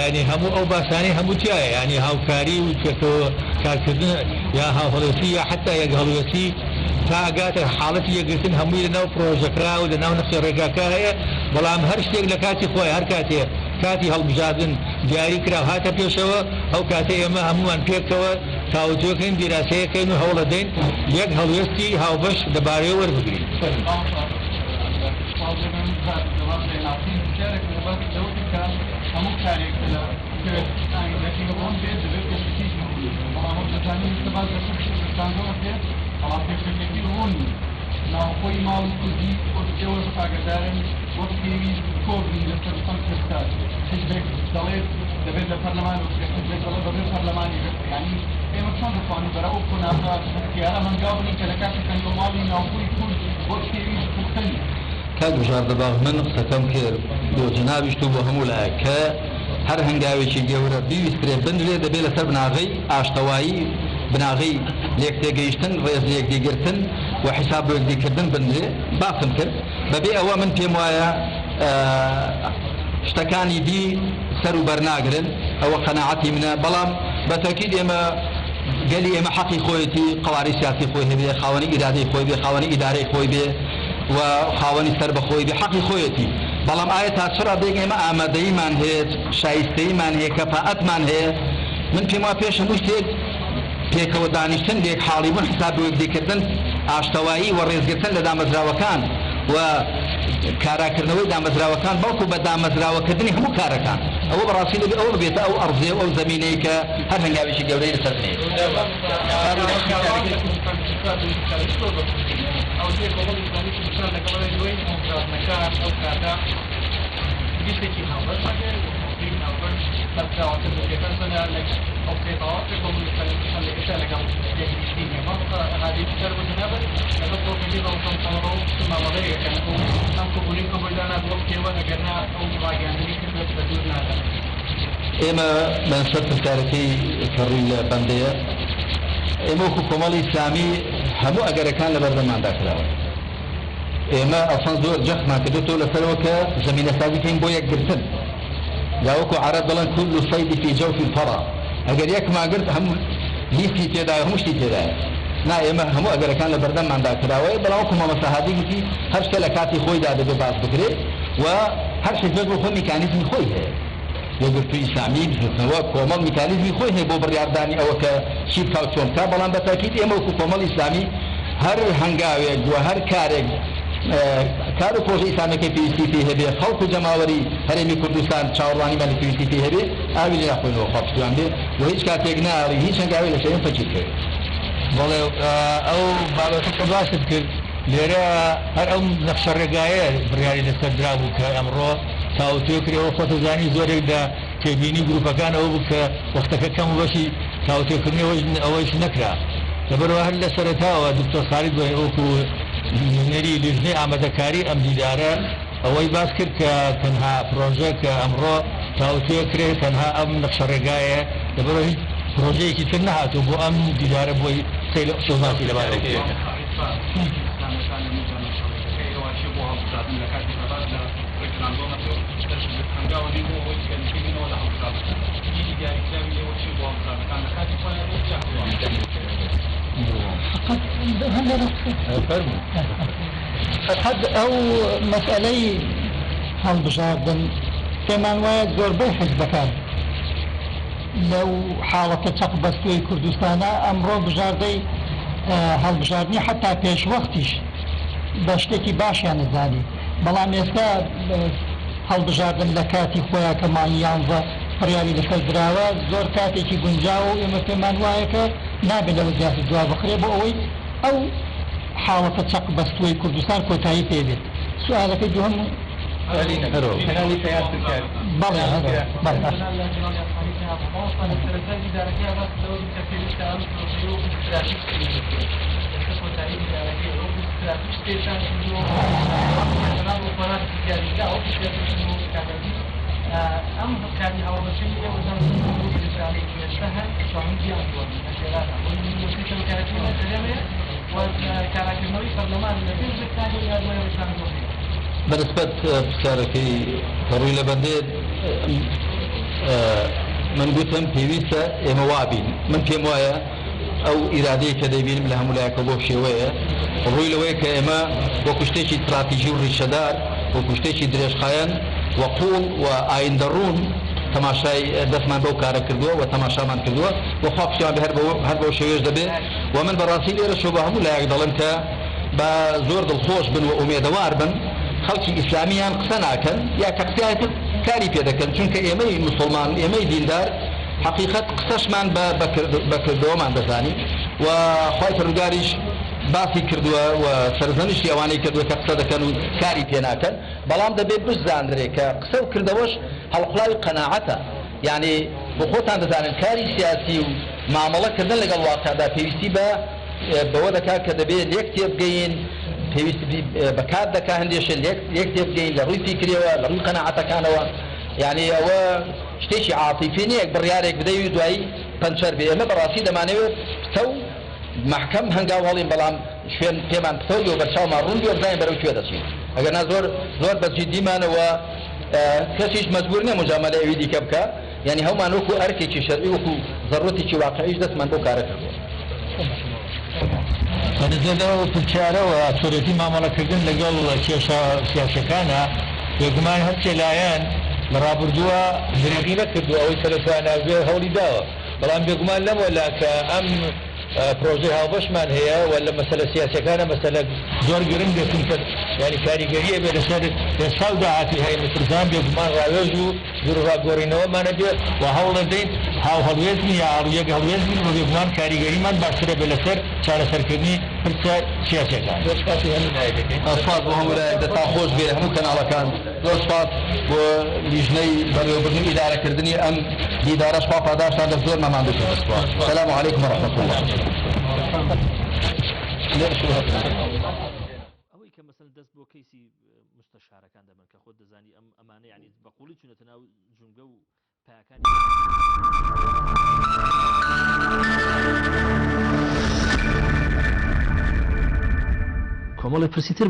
يعني همو أو باساني همو جاي يعني هاوكاري وكتو كاركردن يا هاولوسية حتى يجهلوسي تاقات حالتي يقتن همي لناو بروجكرا ولناو نفس الرجاكا هي بلام هر شيء لكاتي خوي هر كاتي هالمجادن جاري كرا هاتا بيشوا أو كاتي إما همو أن بيكتوا توجهين دراسية كانوا هولدين يجهلوسي هاوبش دباري وربقري ناوخۆی ماڵی کوردی ئەوە ئاگادارن وەک پێوی کۆبی لەسەر چەند کەستا حزبێک دەڵێت دەبێت لە پەرلەمان حزبێک دەڵێت بەبێ پەرلەمانی بێت یعنی ئێمە چۆن دەتوانین بەرەو کۆناغا اختیارە هەنگاو بنین کە لە کاتێکەن بۆ ماڵی ناوخۆی کورد وەک پێوی پوختنی کاک بژار دەباغ من قسەکەم کرد بۆ جنابیشت و بۆ هەموو لایە کە هەر هەنگاوێکی گەورە بیویسترێ بنرێ دەبێت لەسەر بناغەی ئاشتەوایی بناغی لێک تێگەیشتن ڕێز یەکدیگرتن و حساب یەکدیکردن بنرێ باسم کرد بەبێ ئەوە من پێم وایە شتەکانی دی سەر و بەرناگرن ئەوە قەناعەتی منە بەڵام بەتەکید ئێمە گەلی ئێمە حەقی خۆیەتی قەواری سیاسی خۆی هەبێ خاوەنی ئیرادەی خۆی بێ خاوەنی ئیدارەی خۆی بێ و خاوەنی سەر بەخۆی بێ حەقی خۆیەتی بەڵام ئایا تا چرا بێک ئێمە ئامادەییمان هەیە شایستەییمان هەیە کەفاءەتمان هەیە من پێم وایە پێش هەموو شتێک پێکەوە دانیشتن لێک حاڵی بوون حساب یەکدیکردن ئاشتەوایی و ڕێزگرتن لە دامەزراوەکان و کاراکردنەوەی دامەزراوەکان بەڵکو بە دامەزراوەکردنی هەموو کارەکان ئەوە بەڕاستی لەبێ ئەوە بێتە ئەو ئەرزێ و ئەو زەمینەی کە هەر هەنگاوێکی گەورەی لەسەر ئێمە بەنسبەت پرسیارەکەی کەڕووی لە بەندەیە ئێمە وەکو کۆمەڵی ئیسلامی هەموو ئەگەرەکان لە بەردەماندا کراوە ئێمە ئەسڵ زۆر جەخمان کردوێتەوە لەسەرەوە کە زەمینە سازی بکەین بۆ یەکگرتن یا وەکو عەرەب دەڵێن كل صيد في جوف الفرا ئەگەر یەکمان گرت هەموو هیچی تێدایە هەموو شتی تێدایە نا ئێمە هەموو ئەگەرەکان لە بەردەمماندا کراوەیە بەڵام وەکو مامە سەحابی گوتی هەر شتە لە کاتی خۆیدا دەبێت باس بکرێت و هەر حیزبێک بۆ خۆی میکانیزمی خۆی هەیە یەکگرتووی ئیسلامی بزنەوە کۆمەڵ میکانیزمی خۆی هەیە بۆ بڕیاردانی ئەوە کە چی بکا و چۆن بکا بەڵام بە تاکید ئێمە وەکو کۆمەڵ ئیسلامی هەر هەنگاوێک و هەر کارێک کار و پرۆژەی ئیسلامەکەی پێویستی پێی هەبێ خەڵک و جەماوەری هەرێمی کوردستان چاوەڕوانیمان لە پێویستی پێی هەبێ ئاوی لێ ناخۆینەوە خوا پشتیوان بێ و هیچ کاتێک ناڕی هیچ هەنگاوێ لە شەیەن فەکیر کرد بەڵێ ئەو بابەتەکە باشت کرد لێرە هەر ئەو نەخشە ڕێگایە بڕیاری لەسەر درا بوو کە ئەمڕۆ تاوتوێ کرێەوە خۆتەزانی زۆرێک لە تێبینی گروپەکان ئەوە بوو کە وەختەکە کەم و بەشی تاوتێکردنی ئەوەش نەکرا لەبەرەوە هەر لە سەرەتاوە دکتۆر خالید بۆ وەکو نوێنەری لیژنەی ئامادەکاری ئەم دیدارە ئەوەی باس کرد کە تەنها پرۆژە کە ئەمڕۆ تاوتوێ کرێت تەنها ئەم نەخشە ڕێگایە لەبەرەوە هیچ پرۆژەیەکی تر نەهاتوو بۆ ئەم دیدارە بۆی سەیلۆماتی لەبارەیە فقط ئەو مەسئلەی هەڵبژاردن پێمان وایە زۆربەی حیزبەکان لەو حاڵەتە چەق بەستوی کوردستانە ئەمڕۆ بژاردەی هەڵبژاردننی حتا پێشوەختیش بە شتێکی باشیان نزانی بەڵام ئێستا هەڵبژاردن لە کاتی خۆیان کە مانگی 11 پڕیاری لەسەر دراوە زۆر کاتێکی گونجاو و ئێمە پێمان وایە کە نابێت لەوە زیاتر دوا بخرێ بۆ ئەوەی ئەو حاڵەتە چەق بەستوی کوردستان کۆتایی پێبێت سوالەکەی دووەم أم كان أول شيء وزن الإسرائيلي يشتهر شعوبي أكبر أشياء والمسلمين كانوا يتكلمون وكانوا برلمان الذين كانوا يتكلمون بنسبة بساركي كروي لبنديد من قلتم بيويسا إما وابين من في موايا أو إرادية كذبين من هم ولايك وبوف شوية روي لويك إما وكشتيش استراتيجي ورشدار وكشتيش دريش خاين وقول وآين درون تماشای دەستمان بەو کارە کردووە و تەماشامان کردووە و خواپشیان بە هەر بەو شێوێش دەبێت و من بەڕاستی لێرە شۆ بە هەموو لایەک دەڵێم کە بە زۆر دڵخۆش بن و ئومێدەوار بن خەڵکی ئیسلامیان قسە ناکەن یا کە قسەیەتر کاری پێ دەکەن چونکە ئێمەی مسلمان ئێمەی دیندار حقیقەت قسەشمان بەکردەوەمان دەزانی و خوای پەروەردگاریش باسی کردووە و سەرزەنشی ئەوانەی کردووە کە قسە دەکەن و کاری پێ ناکەن بەڵام دەبێت بزانرێ کە قسە و کردەوەش هەڵقڵاوی قەناعەتە یعنی بۆ خۆتان دەزانن کاری سیاسی و مامەڵەکردن لەگەڵ واقعدا پێویستی بەوە دەکات کە دەبێت لێک تێبگەین پێویستی بەکات دەکا هەندێشە لێک تێبگەین لە ڕووی فیکرەوە لە ڕووی قەناعەتەکانەوە یعنی ئەوە شتێکی عاتیفی نییە بڕیارێک بدەوی دوایی پەنچەر بێ ئێمە بەڕاستی دەمانەوێت پتە و محکەم هەنگاو هەڵین بەڵام شوێن پێمان پتەوی و بەرچاومان ڕوون بێ بەرەو کوێ دەچین ئەگەرنا زۆر بەجددیمانەوە کەسیش مەجبور نییە مجامەلە ئەوی دیکە بکە یعنی هەومان وەکو ئەرکێکی شەرعی وەکو ضرورەتێکی واقعیش دەستمان بۆ کارە کردووە بەنزێدەوە پرچارەوە چۆرەتی مامەڵەکردن لەگەڵ کێشە سیاسەکانە بێگومان هەرچێ لایەن لە ڕابردووە درێغی نەکردووە ئەوەی سەرەتواناوێ هەوڵی داوە بەڵام بێگومان لەم وەلا کە ئەم پرۆژەی هاوبەشمان هەیە و لە مەسەلە سیاسەکانە مەسەلە زۆر گرنگە چونکە یعنی کاریگەریە بێ لەسەر ئێستا و داهاتی هەیە مەترزان بێگومان ڕاوێژ و دوورڕاگۆڕینەوەمانە بێت و هەوڵ دەدەین هاو هەڵوێزنی یا ئاڕویەک هەڵوێزنین و بێگومان کاریگەریمان باشترە بێ لەسەر چارەسەرکردنی پرسە سیاسەکان زۆر سپاس بۆ هەموو لایەک دەتا خۆش بێ هەموو کەناڵەکان زۆر سپاس بۆ لیژنەی بەڕێوەبردنی ئیدارەکردنی ئەم دیدارە شپا پاداشتان دە زۆر مەمان بێت سەلام عەلەیکم وەڕەحمەتوڵڵاه ئەوەی کە مەسەن دەست بۆ کەیسی مستەشارەکان دەبن کە خۆت دەزانی ئەمانە یعنی بەقوڵی چونەتە ناو جونگە و پایەکانی کۆمەڵی پرسیتر